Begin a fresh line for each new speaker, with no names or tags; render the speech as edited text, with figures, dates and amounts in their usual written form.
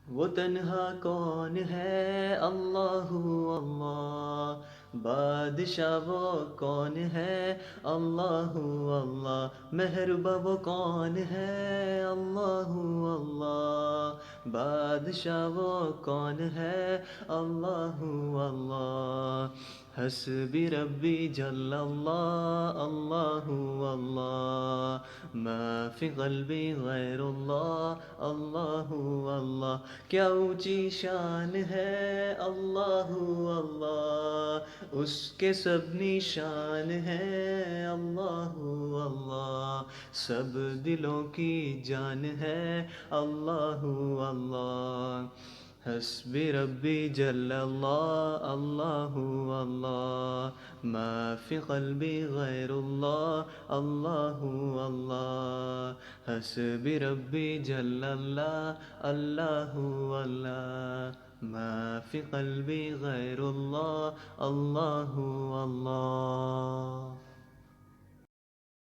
वो तन्हा कौन है अल्लाहु अल्लाह, बादशाह वो कौन है अल्लाहु अल्लाह, मेहरबा वो कौन है अल्लाहु अल्लाह, बादशाह वो कौन है अल्लाहु अल्लाह। हस्बी रब्बी जल्लल्लाह अल्लाहु अल्लाह, मा फी क़ल्बी गैरुल्लाह अल्लाहु अल्लाह। क्या ऊंची शान है अल्लाहु अल्लाह, उसके सब निशान है अल्लाहु अल्लाह, सब दिलों की जान है अल्लाहु अल्लाह। हस्बी रब्बी जल्लल्लाह अल्लाहु अल्लाह, मा फी क़ल्बी गैरुल्लाह अल्लाहु अल्लाह। हस्बी रब्बी जल्लल्लाह अल्लाहु अल्लाह, मा फी क़ल्बी गैरुल्लाह अल्लाहु अल्लाह।